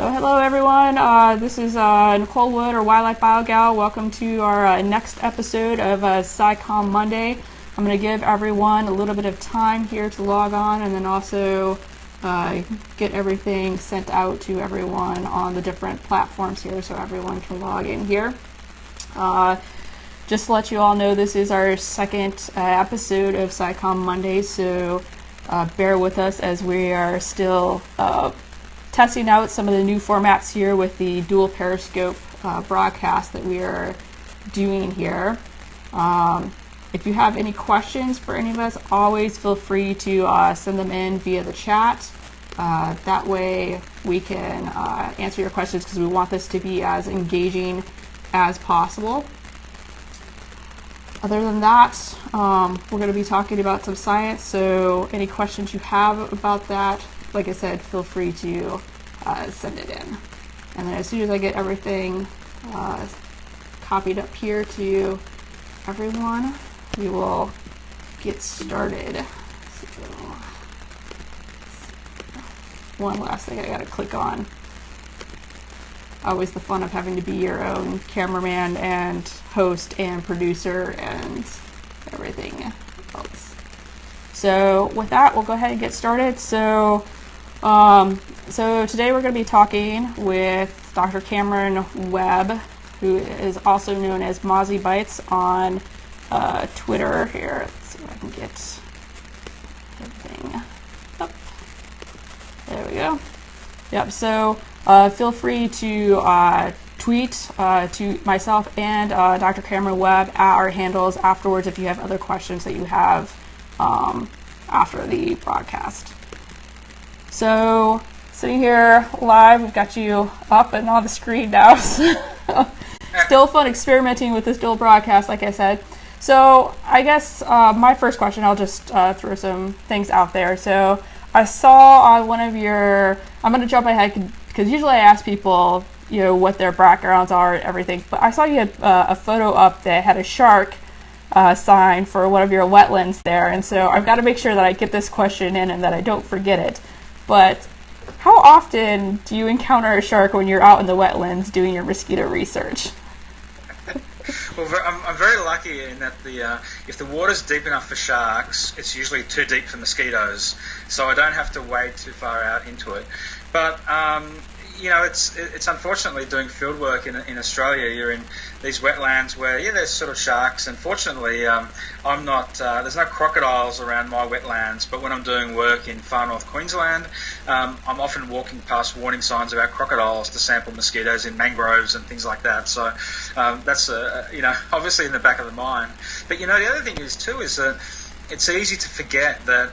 So hello everyone, this is Nicole Wood or Wildlife BioGal. Welcome to our next episode of Scicomm Monday. I'm going to give everyone a little bit of time here to log on and then also get everything sent out to everyone on the different platforms here so everyone can log in here. Just to let you all know, this is our second episode of Scicomm Monday, so bear with us as we are still testing out some of the new formats here with the dual periscope broadcast that we are doing here. If you have any questions for any of us, always feel free to send them in via the chat. That way we can answer your questions because we want this to be as engaging as possible. Other than that, we're going to be talking about some science, so any questions you have about that, like I said, feel free to send it in. And then as soon as I get everything copied up here to everyone, we will get started. So, one last thing I gotta click on. Always the fun of having to be your own cameraman and host and producer and everything else. So with that, we'll go ahead and get started. So today we're going to be talking with Dr. Cameron Webb, who is also known as Mozzie Bites on Twitter. Here, let's see if I can get everything up. There we go. Yep. So feel free to tweet to myself and Dr. Cameron Webb at our handles afterwards if you have other questions that you have after the broadcast. So, sitting here live, we've got you up and on the screen now. Still fun experimenting with this dual broadcast, like I said. So, I guess my first question, I'll just throw some things out there. So, I saw on one of your, I'm going to jump ahead because usually I ask people, what their backgrounds are and everything. But I saw you had a photo up that had a shark sign for one of your wetlands there. And so, I've got to make sure that I get this question in and that I don't forget it. But how often do you encounter a shark when you're out in the wetlands doing your mosquito research? Well, I'm very lucky in that if the water's deep enough for sharks, it's usually too deep for mosquitoes, so I don't have to wade too far out into it. But it's unfortunately doing field work in Australia. You're in these wetlands where there's sort of sharks, and fortunately I'm not. There's no crocodiles around my wetlands, but when I'm doing work in far north Queensland, I'm often walking past warning signs about crocodiles to sample mosquitoes in mangroves and things like that. So that's obviously in the back of the mind. But the other thing is that it's easy to forget that.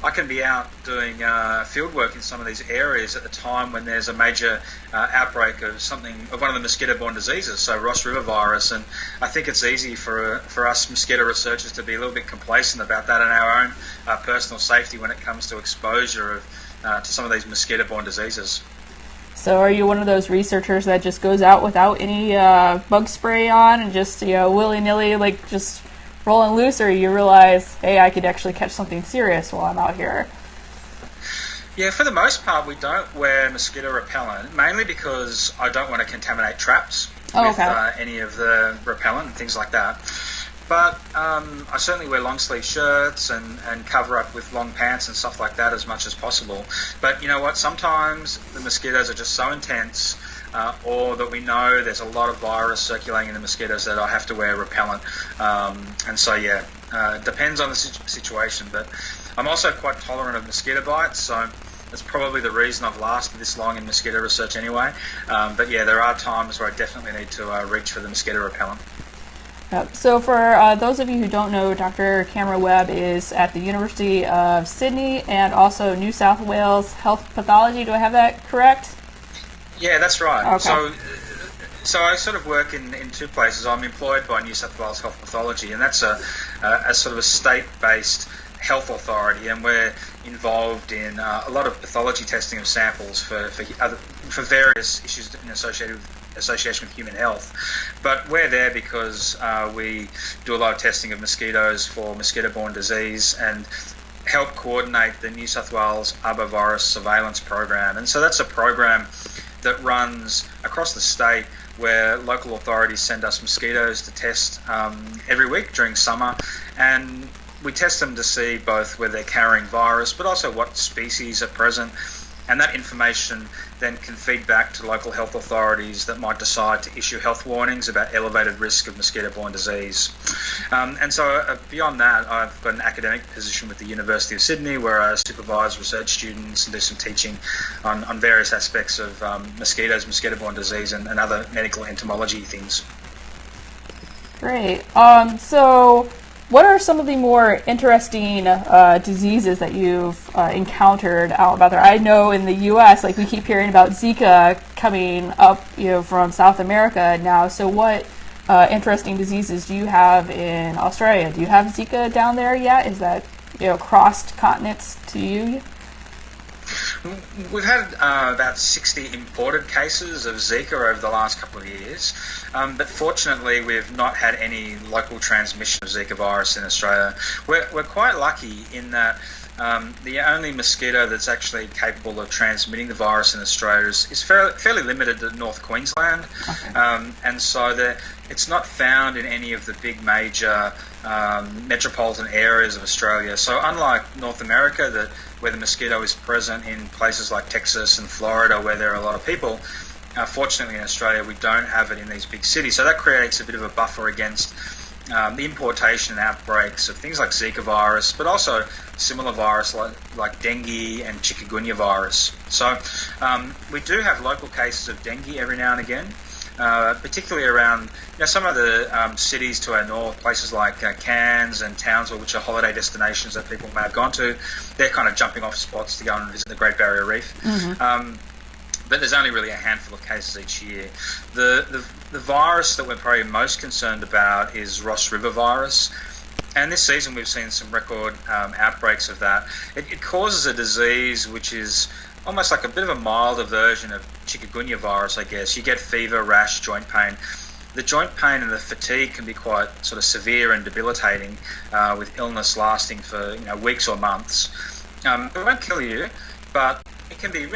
I can be out doing field work in some of these areas at the time when there's a major outbreak of one of the mosquito-borne diseases, so Ross River virus, and I think it's easy for us mosquito researchers to be a little bit complacent about that and our own personal safety when it comes to exposure to some of these mosquito-borne diseases. So are you one of those researchers that just goes out without any bug spray on and just willy-nilly just rolling loose, or you realize, hey, I could actually catch something serious while I'm out here? Yeah, for the most part, we don't wear mosquito repellent, mainly because I don't want to contaminate traps with any of the repellent and things like that. But I certainly wear long sleeve shirts and cover up with long pants and stuff like that as much as possible. But you know what? Sometimes the mosquitoes are just so intense, or that we know there's a lot of virus circulating in the mosquitoes that I have to wear repellent. And so, it depends on the situation. But I'm also quite tolerant of mosquito bites, so that's probably the reason I've lasted this long in mosquito research anyway. But there are times where I definitely need to reach for the mosquito repellent. So for those of you who don't know, Dr. Cameron Webb is at the University of Sydney and also New South Wales Health Pathology. Do I have that correct? Yeah, that's right. Okay. So I sort of work in two places. I'm employed by New South Wales Health Pathology, and that's a sort of a state-based health authority, and we're involved in a lot of pathology testing of samples for various issues in association with human health. But we're there because we do a lot of testing of mosquitoes for mosquito-borne disease, and help coordinate the New South Wales arbovirus surveillance program. And so that's a program that runs across the state where local authorities send us mosquitoes to test every week during summer. And we test them to see both whether they're carrying virus, but also what species are present. And that information then can feed back to local health authorities that might decide to issue health warnings about elevated risk of mosquito-borne disease. And so beyond that, I've got an academic position with the University of Sydney where I supervise research students and do some teaching on various aspects of mosquitoes, mosquito-borne disease, and other medical entomology things. Great. So what are some of the more interesting diseases that you've encountered out about there? I know in the U.S., like we keep hearing about Zika coming up, from South America now. So what interesting diseases do you have in Australia? Do you have Zika down there yet? Is that crossed continents to you? We've had about 60 imported cases of Zika over the last couple of years, but fortunately we've not had any local transmission of Zika virus in Australia. We're quite lucky in that the only mosquito that's actually capable of transmitting the virus in Australia is fairly limited to North Queensland, and so it's not found in any of the big major metropolitan areas of Australia. So unlike North America, where the mosquito is present in places like Texas and Florida where there are a lot of people, fortunately in Australia we don't have it in these big cities. So that creates a bit of a buffer against the importation and outbreaks of things like Zika virus, but also similar virus like dengue and chikungunya virus. So we do have local cases of dengue every now and again, particularly around some of the cities to our north, places like Cairns and Townsville, which are holiday destinations that people may have gone to. They're kind of jumping off spots to go and visit the Great Barrier Reef. Mm-hmm. But there's only really a handful of cases each year. The virus that we're probably most concerned about is Ross River virus. And this season we've seen some record outbreaks of that. It causes a disease which is almost like a bit of a milder version of chikungunya virus, I guess. You get fever, rash, joint pain. The joint pain and the fatigue can be quite sort of severe and debilitating, with illness lasting for weeks or months. It won't kill you, but it can be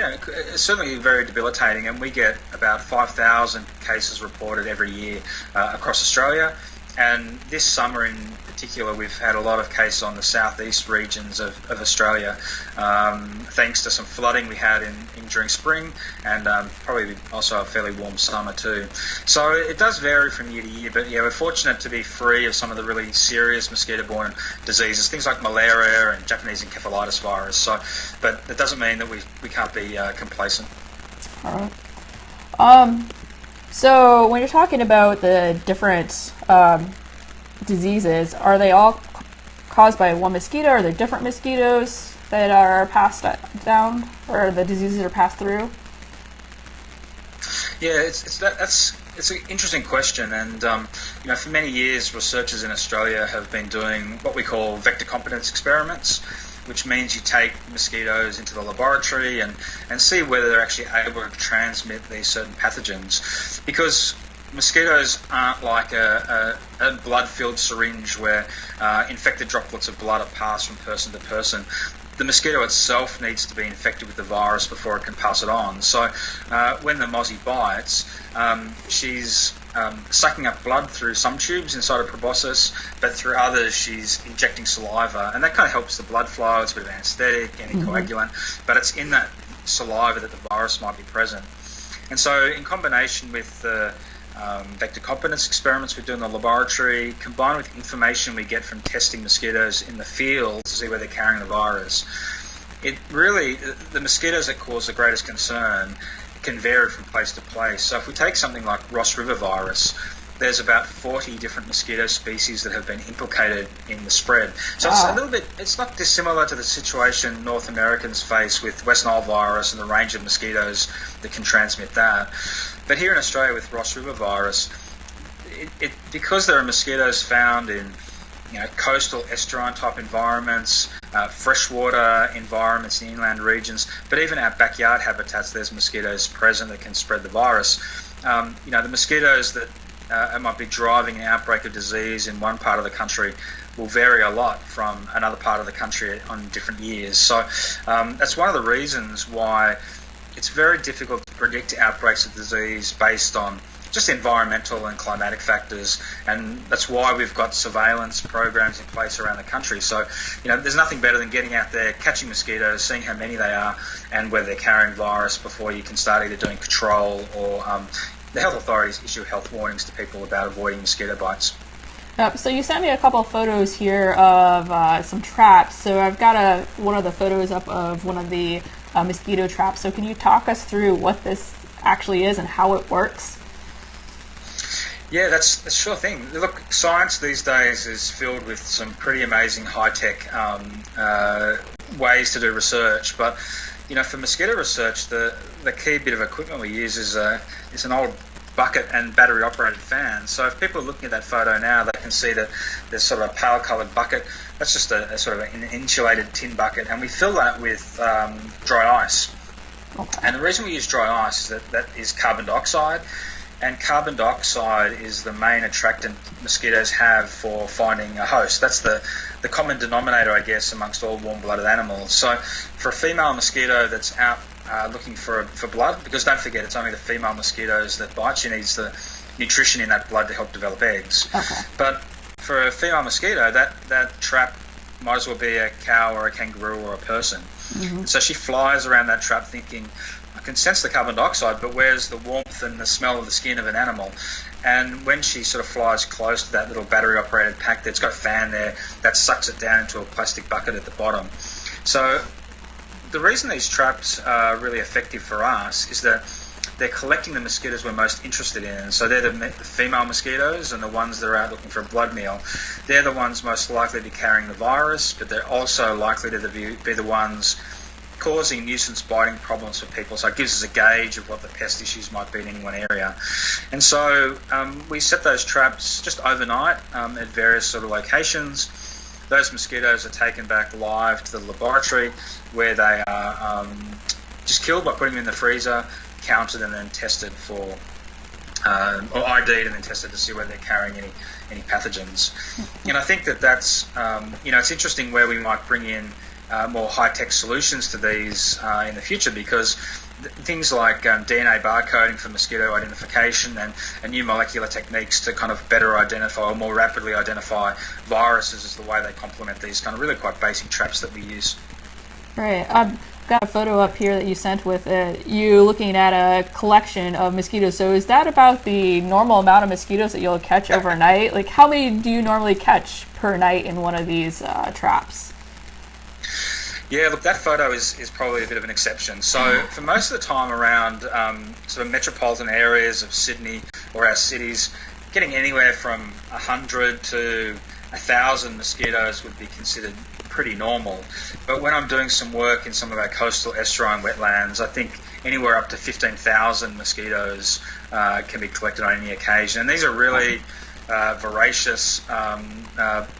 certainly very debilitating, and we get about 5,000 cases reported every year across Australia. And this summer in particular, we've had a lot of cases on the southeast regions of Australia, thanks to some flooding we had in during spring, and probably also a fairly warm summer too. So it does vary from year to year, but we're fortunate to be free of some of the really serious mosquito-borne diseases, things like malaria and Japanese encephalitis virus. So, but it doesn't mean that we can't be complacent. All right. So when you're talking about the different diseases, are they all caused by one mosquito? Or are there different mosquitoes that are passed down, or the diseases are passed through? Yeah, it's an interesting question, and for many years researchers in Australia have been doing what we call vector competence experiments, which means you take mosquitoes into the laboratory and see whether they're actually able to transmit these certain pathogens. Because mosquitoes aren't like a blood-filled syringe where infected droplets of blood are passed from person to person. The mosquito itself needs to be infected with the virus before it can pass it on. So when the mozzie bites, she's sucking up blood through some tubes inside her proboscis, but through others she's injecting saliva, and that kind of helps the blood flow. It's a bit of anesthetic, anticoagulant, but it's in that saliva that the virus might be present. And so in combination with the vector competence experiments we do in the laboratory, combined with information we get from testing mosquitoes in the field to see where they're carrying the virus, it really, the mosquitoes that cause the greatest concern can vary from place to place. So if we take something like Ross River virus, there's about 40 different mosquito species that have been implicated in the spread. So it's a little bit, it's not dissimilar to the situation North Americans face with West Nile virus and the range of mosquitoes that can transmit that. But here in Australia with Ross River virus, because there are mosquitoes found in coastal estuarine type environments, freshwater environments in inland regions, but even our backyard habitats, there's mosquitoes present that can spread the virus. The mosquitoes that might be driving an outbreak of disease in one part of the country will vary a lot from another part of the country on different years. So that's one of the reasons why it's very difficult to predict outbreaks of disease based on just environmental and climatic factors, and that's why we've got surveillance programs in place around the country. So, there's nothing better than getting out there, catching mosquitoes, seeing how many they are, and whether they're carrying virus before you can start either doing control or the health authorities issue health warnings to people about avoiding mosquito bites. So you sent me a couple of photos here of some traps. So I've got one of the photos up of one of the mosquito traps. So can you talk us through what this actually is and how it works? Yeah, that's a sure thing. Look, science these days is filled with some pretty amazing high-tech ways to do research. But, for mosquito research, the key bit of equipment we use is an old bucket and battery-operated fan. So if people are looking at that photo now, they can see that there's sort of a pale-coloured bucket. That's just a sort of an insulated tin bucket, and we fill that with dry ice. Okay. And the reason we use dry ice is that is carbon dioxide. And carbon dioxide is the main attractant mosquitoes have for finding a host. That's the common denominator, I guess, amongst all warm-blooded animals. So for a female mosquito that's out looking for blood, because don't forget, it's only the female mosquitoes that bite. She needs the nutrition in that blood to help develop eggs. Okay. But for a female mosquito, that trap might as well be a cow or a kangaroo or a person. Mm-hmm. So she flies around that trap thinking, I can sense the carbon dioxide, but where's the warmth and the smell of the skin of an animal? And when she sort of flies close to that little battery-operated pack that's got a fan there, that sucks it down into a plastic bucket at the bottom. So the reason these traps are really effective for us is that they're collecting the mosquitoes we're most interested in. So they're the female mosquitoes and the ones that are out looking for a blood meal. They're the ones most likely to be carrying the virus, but they're also likely to be the ones causing nuisance biting problems for people. So it gives us a gauge of what the pest issues might be in any one area. And so we set those traps just overnight at various sort of locations. Those mosquitoes are taken back live to the laboratory where they are just killed by putting them in the freezer, counted and then tested for, or ID'd and then tested to see whether they're carrying any pathogens. And I think that's, it's interesting where we might bring in more high-tech solutions to these in the future, because things like DNA barcoding for mosquito identification and new molecular techniques to kind of better identify or more rapidly identify viruses is the way they complement these kind of really quite basic traps that we use. Right. I've got a photo up here that you sent with you looking at a collection of mosquitoes. So is that about the normal amount of mosquitoes that you'll catch overnight? Like, how many do you normally catch per night in one of these traps? Yeah, look, that photo is probably a bit of an exception. So for most of the time around sort of metropolitan areas of Sydney or our cities, getting anywhere from 100 to 1,000 mosquitoes would be considered pretty normal. But when I'm doing some work in some of our coastal estuarine wetlands, I think anywhere up to 15,000 mosquitoes can be collected on any occasion. And these are really voracious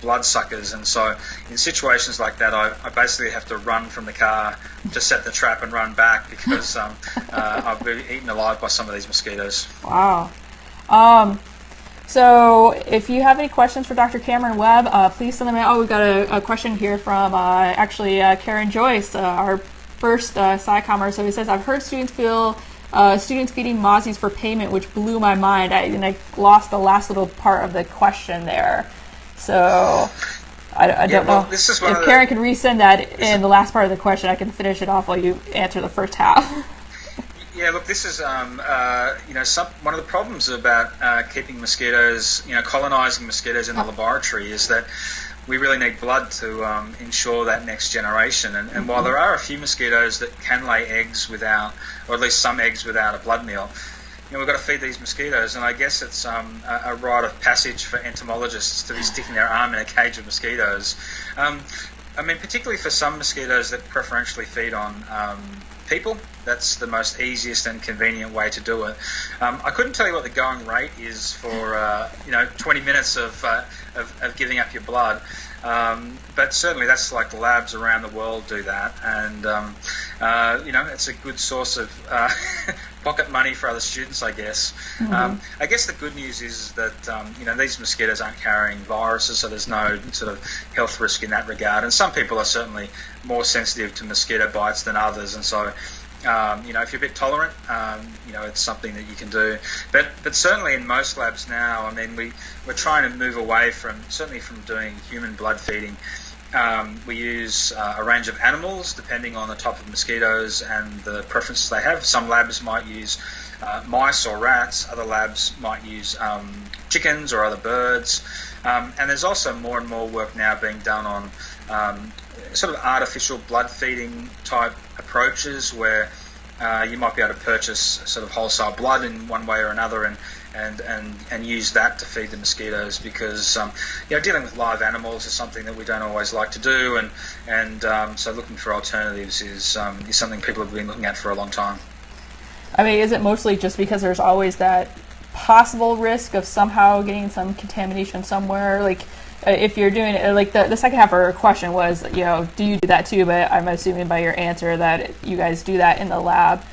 bloodsuckers, and so in situations like that I basically have to run from the car to set the trap and run back because I've been eaten alive by some of these mosquitoes. Wow. So if you have any questions for Dr. Cameron Webb, please send them in. Oh, we've got a question here from Karen Joyce, our first Scicomm. So he says, I've heard students feeding mozzies for payment, which blew my mind. I lost the last little part of the question there. So I don't know if Karen can resend that in the last part of the question. I can finish it off while you answer the first half. Yeah, look, this is one of the problems about keeping mosquitoes, colonizing mosquitoes in the laboratory is that we really need blood to ensure that next generation. And while there are a few mosquitoes that can lay eggs without, or at least some eggs without a blood meal, we've got to feed these mosquitoes. And I guess it's a rite of passage for entomologists to be sticking their arm in a cage of mosquitoes. Particularly for some mosquitoes that preferentially feed on people, that's the most easiest and convenient way to do it. I couldn't tell you what the going rate is for 20 minutes of giving up your blood, but certainly that's like labs around the world do that, and it's a good source of pocket money for other students, I guess. I guess the good news is that these mosquitoes aren't carrying viruses, so there's no sort of health risk in that regard. And some people are certainly more sensitive to mosquito bites than others, and so if you're a bit tolerant, it's something that you can do. But certainly in most labs now, I mean, we're trying to move away from doing human blood feeding. We use a range of animals depending on the type of mosquitoes and the preferences they have. Some labs might use mice or rats. Other labs might use chickens or other birds. And there's also more and more work now being done on sort of artificial blood feeding type approaches where you might be able to purchase sort of wholesale blood in one way or another and use that to feed the mosquitoes, because dealing with live animals is something that we don't always like to do, and so looking for alternatives is something people have been looking at for a long time. I mean, is it mostly just because there's always that possible risk of somehow getting some contamination somewhere? Like, if you're doing it, like the second half of our question was, do you do that too? But I'm assuming by your answer that you guys do that in the lab.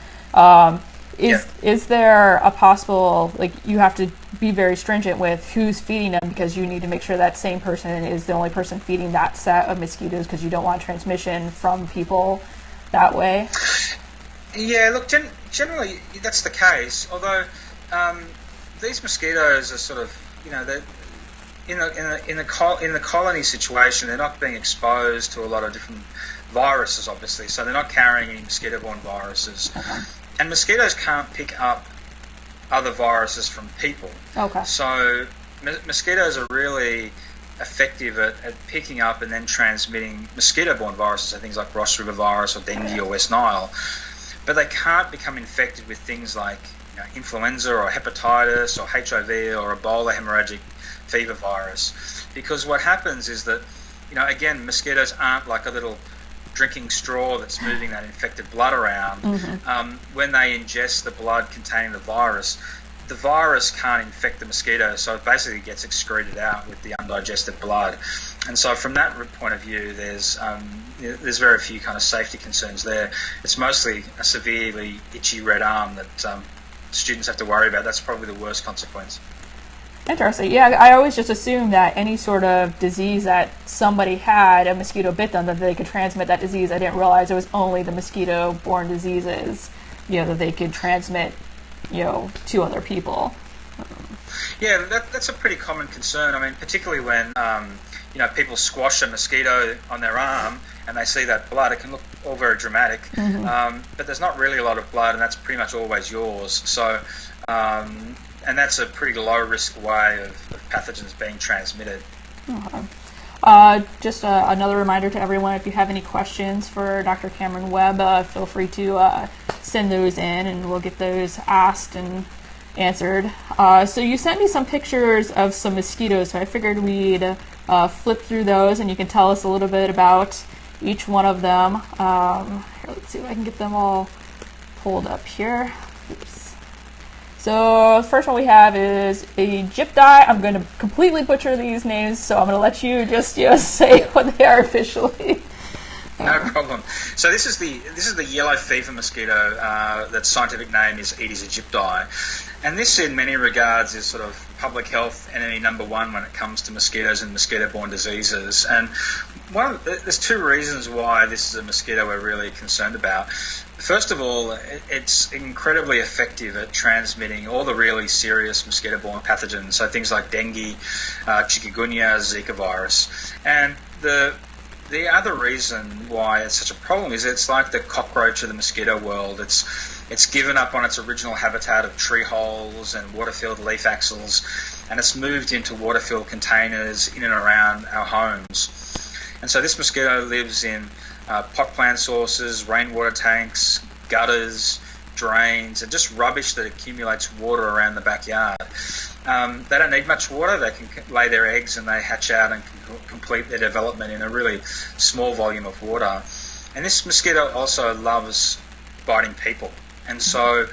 Is there a possible, like, you have to be very stringent with who's feeding them, because you need to make sure that same person is the only person feeding that set of mosquitoes, because you don't want transmission from people that way? Yeah, look, generally that's the case, although these mosquitoes are sort of, they're in the colony situation, they're not being exposed to a lot of different viruses, obviously, so they're not carrying any mosquito-borne viruses. Okay. And mosquitoes can't pick up other viruses from people. Okay. So mosquitoes are really effective at picking up and then transmitting mosquito-borne viruses, so things like Ross River virus or dengue or West Nile. But they can't become infected with things like influenza or hepatitis or HIV or Ebola hemorrhagic fever virus. Because what happens is that, again, mosquitoes aren't like a little drinking straw that's moving that infected blood around. When they ingest the blood containing the virus can't infect the mosquito, so it basically gets excreted out with the undigested blood. And so from that point of view, there's very few kind of safety concerns there. It's mostly a severely itchy red arm that students have to worry about. That's probably the worst consequence. Interesting. Yeah, I always just assumed that any sort of disease that somebody had, a mosquito bit them, that they could transmit that disease. I didn't realize it was only the mosquito-borne diseases, that they could transmit, to other people. Yeah, that's a pretty common concern. I mean, particularly when, people squash a mosquito on their arm and they see that blood, it can look all very dramatic. But there's not really a lot of blood, and that's pretty much always yours. So, and that's a pretty low-risk way of pathogens being transmitted. Just another reminder to everyone, if you have any questions for Dr. Cameron Webb, feel free to send those in, and we'll get those asked and answered. So you sent me some pictures of some mosquitoes, so I figured we'd flip through those, and you can tell us a little bit about each one of them. Here, let's see if I can get them all pulled up here. Oops. So the first one we have is a gypti. I'm going to completely butcher these names, so I'm going to let you just say what they are officially. No problem. So this is the yellow fever mosquito. That's scientific name is Aedes aegypti, and this, in many regards, is sort of public health enemy number one when it comes to mosquitoes and mosquito-borne diseases. And there's two reasons why this is a mosquito we're really concerned about. First of all, it's incredibly effective at transmitting all the really serious mosquito-borne pathogens, so things like dengue, chikungunya, Zika virus. And the other reason why it's such a problem is it's like the cockroach of the mosquito world. It's given up on its original habitat of tree holes and water-filled leaf axils, and it's moved into water-filled containers in and around our homes. And so this mosquito lives in pot plant sources, rainwater tanks, gutters, drains, and just rubbish that accumulates water around the backyard. They don't need much water. They can lay their eggs and they hatch out and complete their development in a really small volume of water. And this mosquito also loves biting people. And so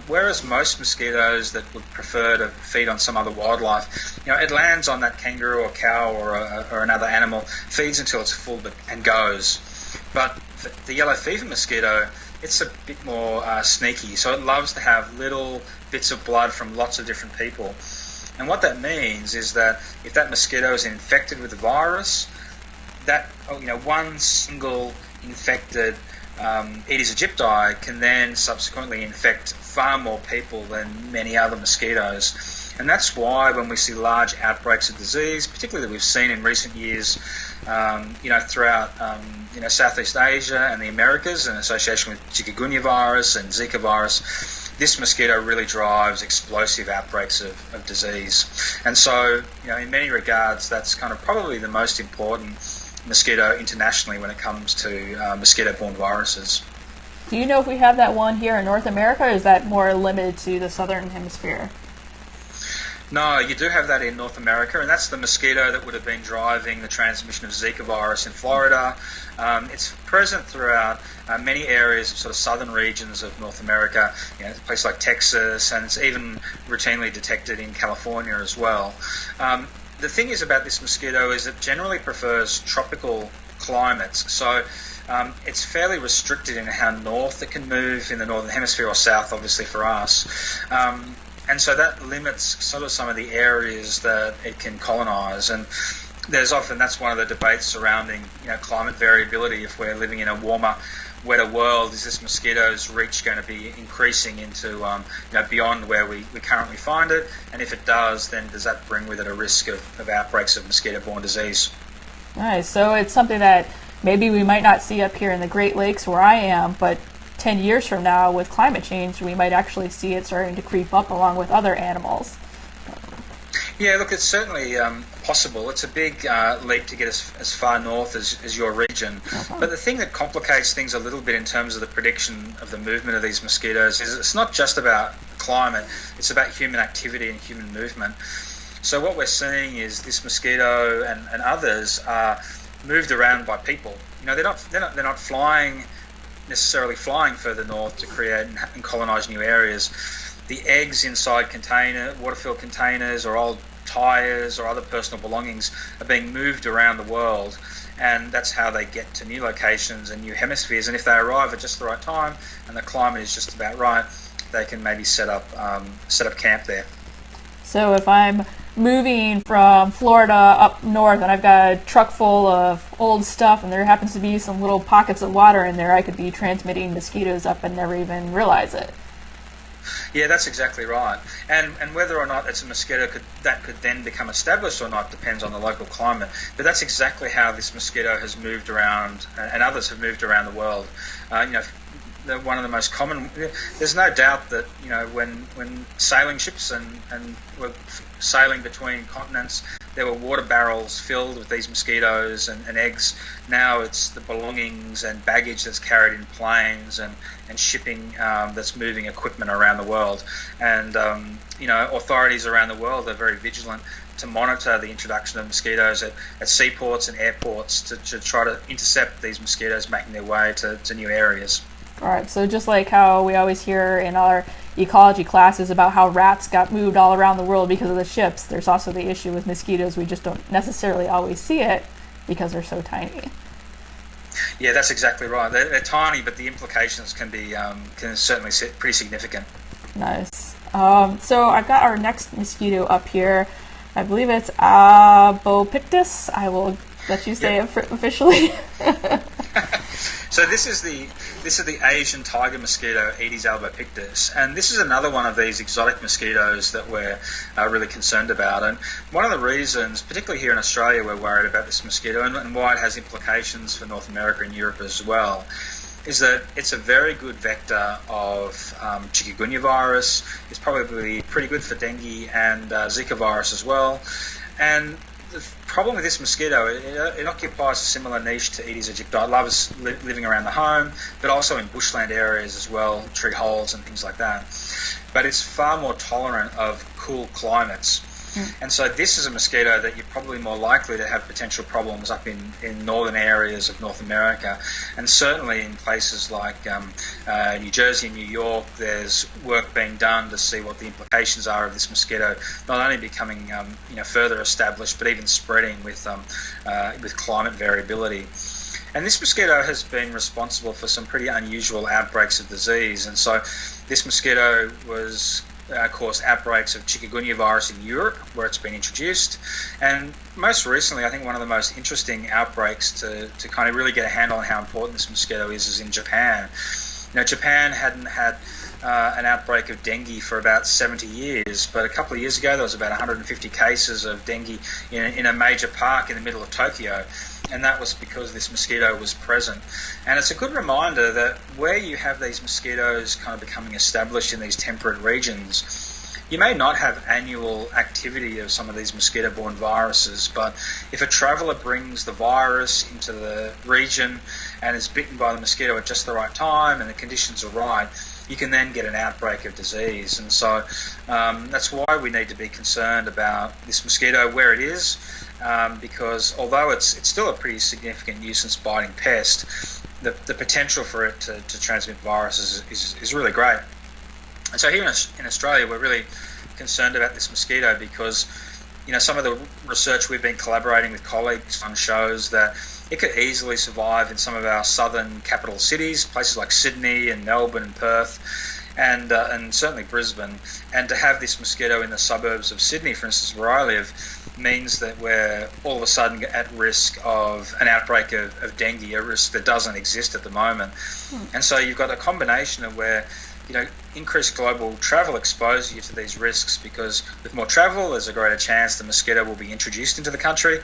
whereas most mosquitoes that would prefer to feed on some other wildlife, it lands on that kangaroo or cow or another animal, feeds until it's full and goes. But the yellow fever mosquito, it's a bit more sneaky. So it loves to have little bits of blood from lots of different people. And what that means is that if that mosquito is infected with the virus, that one single infected Aedes aegypti can then subsequently infect far more people than many other mosquitoes. And that's why when we see large outbreaks of disease, particularly that we've seen in recent years, throughout Southeast Asia and the Americas in association with chikungunya virus and Zika virus, this mosquito really drives explosive outbreaks of disease. And so, in many regards, that's kind of probably the most important mosquito internationally when it comes to mosquito-borne viruses. Do you know if we have that one here in North America, or is that more limited to the southern hemisphere? No, you do have that in North America, and that's the mosquito that would have been driving the transmission of Zika virus in Florida. It's present throughout many areas of sort of southern regions of North America, places like Texas, and it's even routinely detected in California as well. The thing is about this mosquito is it generally prefers tropical climates, so it's fairly restricted in how north it can move in the northern hemisphere, or south obviously for us. And so that limits sort of some of the areas that it can colonise. And that's one of the debates surrounding climate variability. If we're living in a warmer, wetter world, is this mosquito's reach going to be increasing into beyond where we currently find it? And if it does, then does that bring with it a risk of outbreaks of mosquito-borne disease? Nice. So it's something that maybe we might not see up here in the Great Lakes where I am, but 10 years from now with climate change, we might actually see it starting to creep up along with other animals. Yeah, look, it's certainly possible. It's a big leap to get as far north as your region. Okay. But the thing that complicates things a little bit in terms of the prediction of the movement of these mosquitoes is it's not just about climate, it's about human activity and human movement. So what we're seeing is this mosquito and others are moved around by people. They're not necessarily flying further north to create and colonise new areas. The eggs inside water-filled containers or old tyres or other personal belongings are being moved around the world, and that's how they get to new locations and new hemispheres. And if they arrive at just the right time and the climate is just about right, they can maybe set up camp there. So if I'm moving from Florida up north and I've got a truck full of old stuff and there happens to be some little pockets of water in there, I could be transmitting mosquitoes up and never even realize it. Yeah, that's exactly right. And whether or not it's a mosquito that could then become established or not depends on the local climate. But that's exactly how this mosquito has moved around, and others have moved around the world. One of the most common. There's no doubt that when sailing ships and were sailing between continents, there were water barrels filled with these mosquitoes and eggs. Now it's the belongings and baggage that's carried in planes and shipping that's moving equipment around the world. And authorities around the world are very vigilant to monitor the introduction of mosquitoes at seaports and airports to try to intercept these mosquitoes making their way to new areas. All right, so just like how we always hear in our ecology classes about how rats got moved all around the world because of the ships, there's also the issue with mosquitoes. We just don't necessarily always see it because they're so tiny. Yeah, that's exactly right. They're tiny, but the implications can certainly be pretty significant. Nice. So I've got our next mosquito up here. I believe it's Abopictus. I will let you say it officially. So this is the Asian tiger mosquito, Aedes albopictus, and this is another one of these exotic mosquitoes that we're really concerned about. And one of the reasons, particularly here in Australia, we're worried about this mosquito and why it has implications for North America and Europe as well, is that it's a very good vector of chikungunya virus. It's probably pretty good for dengue and Zika virus as well. And the problem with this mosquito, it occupies a similar niche to Aedes aegypti. It loves living around the home, but also in bushland areas as well, tree holes and things like that. But it's far more tolerant of cool climates. And so this is a mosquito that you're probably more likely to have potential problems up in northern areas of North America. And certainly in places like New Jersey and New York, there's work being done to see what the implications are of this mosquito, not only becoming further established, but even spreading with climate variability. And this mosquito has been responsible for some pretty unusual outbreaks of disease. And so this mosquito was caused outbreaks of chikungunya virus in Europe, where it's been introduced. And most recently, I think one of the most interesting outbreaks to kind of really get a handle on how important this mosquito is in Japan. Japan hadn't had an outbreak of dengue for about 70 years, but a couple of years ago there was about 150 cases of dengue in a major park in the middle of Tokyo, and that was because this mosquito was present. And it's a good reminder that where you have these mosquitoes kind of becoming established in these temperate regions, you may not have annual activity of some of these mosquito-borne viruses, but if a traveller brings the virus into the region and is bitten by the mosquito at just the right time and the conditions are right, you can then get an outbreak of disease. And so that's why we need to be concerned about this mosquito where it is, because although it's still a pretty significant nuisance biting pest, the potential for it to transmit viruses is really great. And so here in Australia, we're really concerned about this mosquito because some of the research we've been collaborating with colleagues on shows that it could easily survive in some of our southern capital cities, places like Sydney and Melbourne and Perth, and certainly Brisbane. And to have this mosquito in the suburbs of Sydney, for instance, where I live, means that we're all of a sudden at risk of an outbreak of dengue, a risk that doesn't exist at the moment. And so you've got a combination of where increased global travel exposes you to these risks, because with more travel, there's a greater chance the mosquito will be introduced into the country.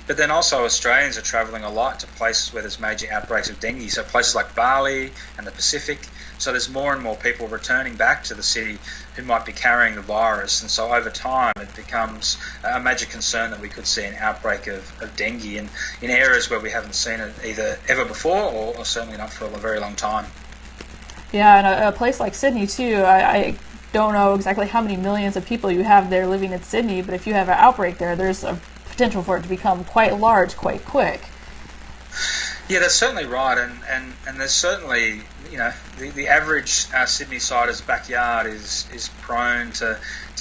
But then also Australians are travelling a lot to places where there's major outbreaks of dengue, so places like Bali and the Pacific. So there's more and more people returning back to the city who might be carrying the virus. And so over time it becomes a major concern that we could see an outbreak of dengue in areas where we haven't seen it either ever before or certainly not for a very long time. Yeah, and a place like Sydney too, I don't know exactly how many millions of people you have there living in Sydney, but if you have an outbreak there, there's a potential for it to become quite large quite quick. Yeah, that's certainly right, and there's certainly, the average Sydney sider's backyard is prone to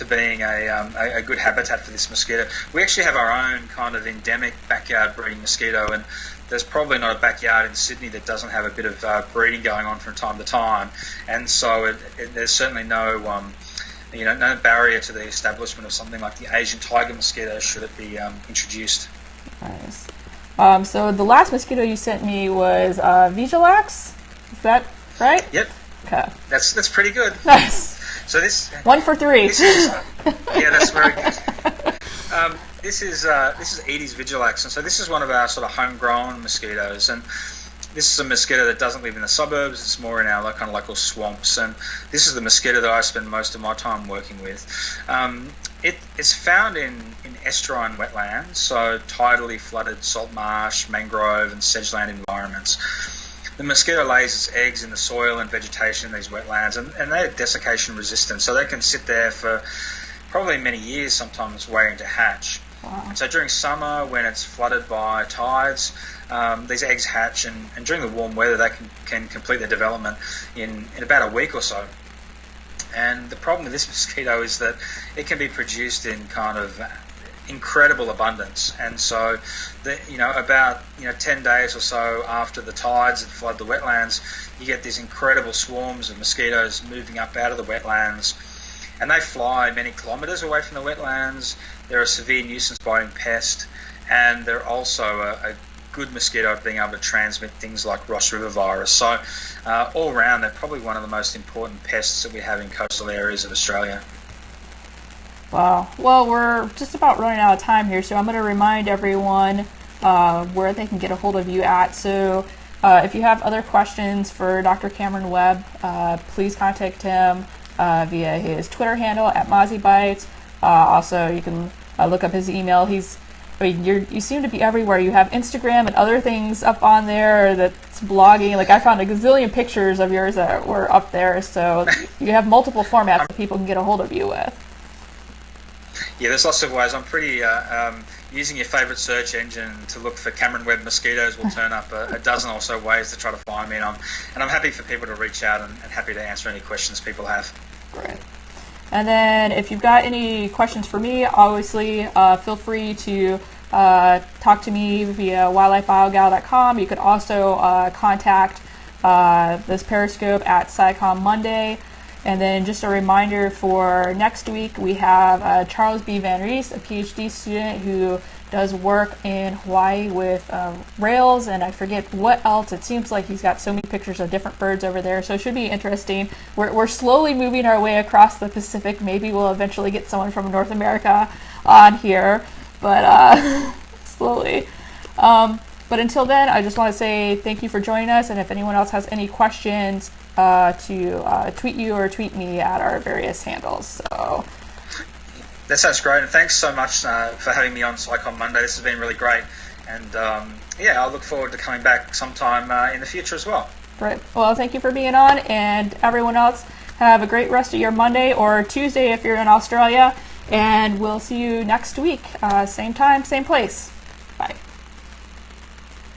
being a good habitat for this mosquito. We actually have our own kind of endemic backyard breeding mosquito, and there's probably not a backyard in Sydney that doesn't have a bit of breeding going on from time to time, and so there's certainly no barrier to the establishment of something like the Asian tiger mosquito should it be introduced. Nice. So the last mosquito you sent me was Vigilax. Is that right? Yep. Okay. That's pretty good. Nice. So this 1 for 3. Yeah, that's very good. This is Edie's Vigilax, and so this is one of our sort of homegrown mosquitoes, and this is a mosquito that doesn't live in the suburbs. It's more in our kind of local swamps, and this is the mosquito that I spend most of my time working with. It's found in estuarine wetlands, so tidally flooded salt marsh, mangrove, and sedgeland environments. The mosquito lays its eggs in the soil and vegetation in these wetlands, and they're desiccation resistant, so they can sit there for probably many years, sometimes waiting to hatch. Wow. So during summer, when it's flooded by tides, these eggs hatch, and during the warm weather, they can complete their development in about a week or so. And the problem with this mosquito is that it can be produced in kind of incredible abundance, and so about 10 days or so after the tides that flood the wetlands, you get these incredible swarms of mosquitoes moving up out of the wetlands, and they fly many kilometres away from the wetlands. They're a severe nuisance biting pest, and they're also a good mosquito at being able to transmit things like Ross River virus. So all around, they're probably one of the most important pests that we have in coastal areas of Australia. Wow. Well, we're just about running out of time here, so I'm going to remind everyone where they can get a hold of you at. So if you have other questions for Dr. Cameron Webb, please contact him via his Twitter handle at MozzyBites. Also, you can look up his email. You seem to be everywhere. You have Instagram and other things up on there that's blogging. Like, I found a gazillion pictures of yours that were up there, so you have multiple formats that people can get a hold of you with. Yeah, there's lots of ways. I'm pretty using your favourite search engine to look for Cameron Webb mosquitoes will turn up a dozen or so ways to try to find me, and I'm happy for people to reach out and happy to answer any questions people have. Great. And then if you've got any questions for me, obviously feel free to talk to me via wildlifebiogal.com. You could also contact this Periscope at Scicomm Monday. And then just a reminder for next week, we have Charles B. Van Rees, a PhD student who does work in Hawaii with rails, and I forget what else. It seems like he's got so many pictures of different birds over there, so it should be interesting. We're slowly moving our way across the Pacific. Maybe we'll eventually get someone from North America on here, but slowly. But until then, I just want to say thank you for joining us, and if anyone else has any questions, to tweet you or tweet me at our various handles. So that sounds great, and thanks so much for having me on Scicomm Monday. This has been really great, and yeah, I'll look forward to coming back sometime in the future as well. Great. Well, thank you for being on, and everyone else, have a great rest of your Monday or Tuesday if you're in Australia, and we'll see you next week, same time, same place.